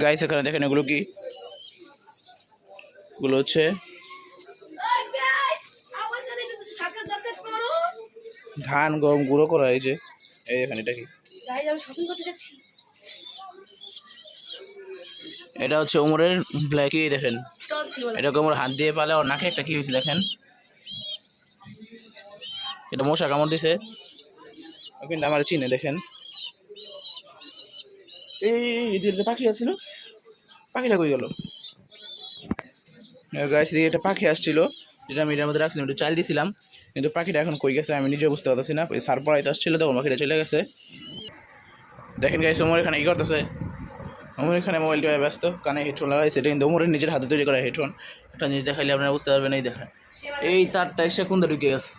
Guys এখানে দেখেন এগুলো কি, এগুলো হচ্ছে ধান গম গুঁড়ো করা। এই যে এই এখানে এটা কি, এটা হচ্ছে ওমরের ব্ল্যাক। দেখেন এটাকে ওমর হাত দিয়ে পালে, ওর নাকে একটা কি হয়েছে দেখেন, এটা মশা কামড় দিছে, কিন্তু আমার চিনে দেখেন। এই পাখি আসছিল, পাখিটা কই গেল? গাছ দিয়ে একটা পাখি আসছিল, যেটা আমি এটার মধ্যে রাখছিলাম, একটু চাল দিয়েছিলাম, কিন্তু পাখিটা এখন কই গেছে আমি নিজে বুঝতে পারতেছি না। সার পড়াইতে আসছিল তখন পাখিটা চলে গেছে। দেখেন গাইস ওমর এখানে কি করতেছে, ওমর এখানে মোবাইলটা ব্যস্ত, কানে হেডফোন লাগাইছে। এটা কিন্তু ওমরের নিজের হাতে তৈরি করা হেডফোন। একটা জিনিস দেখাইলে আপনারা বুঝতে পারবেন। এই দেখেন এই তারটা এসে কোন ঢুকে গেছে,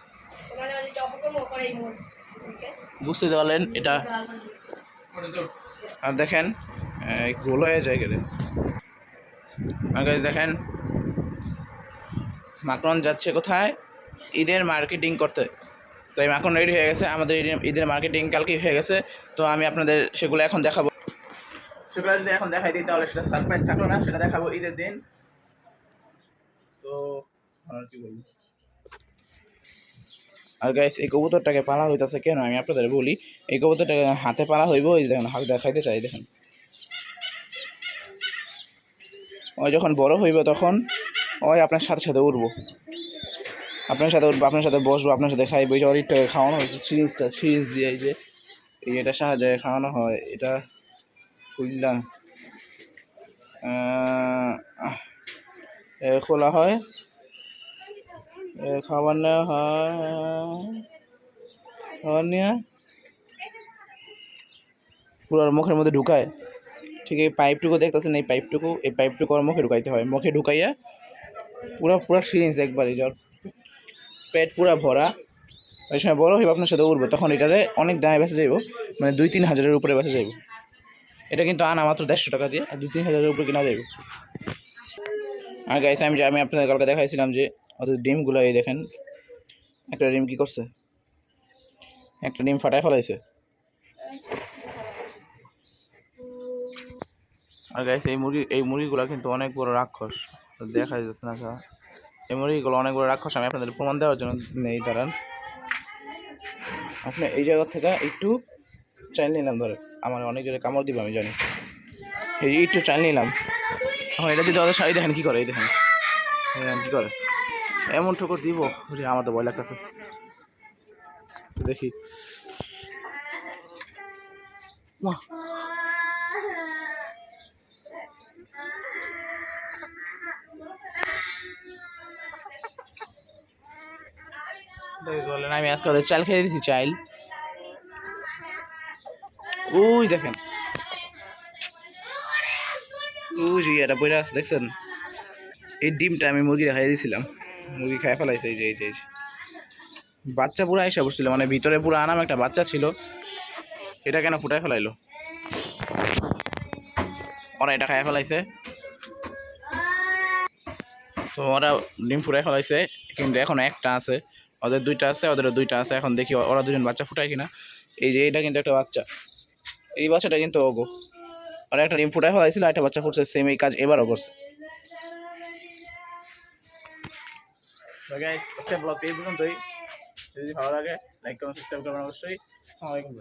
বুঝতে পারলেন এটা। আর দেখেন গোল হয়ে যায় গেলে। আর গাইস দেখেন মাকরন যাচ্ছে কোথায়, ঈদের মার্কেটিং করতে। তো এই মাখন রেডি হয়ে গেছে, আমাদের ঈদের মার্কেটিং কালকেই হয়ে গেছে। তো আমি আপনাদের সেগুলো এখন দেখাবো। সেগুলো যদি এখন দেখাই দিই তাহলে সেটা সারপ্রাইজ থাকলো না, সেটা দেখাবো ঈদের দিন। তো আর কি বলবো। আর গাইস এই কবুতরটাকে পালা হইতেছে কেন আমি আপনাদের বলি। এই কবুতরটাকে হাতে পালা হইব, এই দেখেন হাত দেখাইতে চাই। দেখেন ওই যখন বড় হইব তখন ওই আপনার সাথে সাথে উঠবো, আপনার সাথে উঠবো, আপনার সাথে বসবো, আপনার সাথে খাইবো। এই যে অরিটটাকে খাওয়ানো হয়েছে সিরিজ দিয়ে, এই যে এটা সাহায্যে খাওয়ানো হয়। এটা খুললা খোলা হয়, খাবার নেওয়া হয়, খাবার নিয়ে পুরো মুখের মধ্যে ঢুকায়। ঠিক এই পাইপটুকু দেখতেছেন, এই পাইপটুকু আর মুখে ঢুকাইতে হয়। মুখে ঢুকাইয়া পুরো সিরিঞ্জ একবারই, যার পেট পুরা ভরা। ওই সময় বড় হইব আপনার সাথে উঠবো, তখন এটারে অনেক দামে বেঁচে যাইব, মানে 2-3 হাজারের উপরে বেঁচে যাইব। এটা কিন্তু আনা মাত্র 150 টাকা দিয়ে, আর 2-3 হাজারের উপরে কিনা যাইব। আর গাইস আমি আপনাদের কালকে দেখাইছিলাম যে ওদের ডিমগুলো, এই দেখেন একটা ডিম কি করছে, একটা ডিম ফাটায় ফেলাইছে। আর গাইস এই মুরগিগুলো কিন্তু অনেক বড় রাক্ষস, দেখা যাচ্ছে না স্যার। এই মুরগিগুলো অনেক বড় রাক্ষস, আমি আপনাদের প্রমাণ দেওয়ার জন্য নেই দাঁড়ান। আপনি এই জায়গা থেকে একটু চাইল নিলাম, ধরে আমার অনেক জোরে কামড় দিব আমি জানি। এই একটু চাইল নিলাম, এখন এটা যদি ওদের শাড়ি দেখেন কী করে, এই দেখেন কী করে, এমন ঠোকর দিব যে আমার তো ভয় লাগতেছে। দেখি বলেন, আমি আজকে ওদের চাল খেয়ে দিচ্ছি, চাইল ওই দেখেন, ওই যে এটা বইটা আছে দেখছেন। এই ডিমটা আমি মুরগি খাইয়ে দিয়েছিলাম, মুরগি খাই ফেলাইছে। এই যে এই যে বাচ্চা পুরো আইসা বসছিল, মানে ভিতরে পুরো আনাম একটা বাচ্চা ছিল, এটা কেন ফুটাই ফেলাইলো, ওরা এটা খাই ফেলাইছে। তো ওরা ডিম ফুটাই ফেলাইছে, কিন্তু এখন একটা আছে, ওদের 2টা আছে, ওদেরও 2টা আছে। এখন দেখি ওরা 2জন বাচ্চা ফুটায় কিনা। এই যে এটা কিন্তু একটা বাচ্চা, এই বাচ্চাটা কিন্তু ওগো, ওরা একটা ডিম ফুটাই ফেলাইছিল, একটা বাচ্চা ফুটছে, সেম এই কাজ এবারও করছে। ব্লগ এই পর্যন্তই, যদি ভালো লাগে লাইক কমেন্ট সাবস্ক্রাইব করবেন অবশ্যই। আসসালামু আলাইকুম।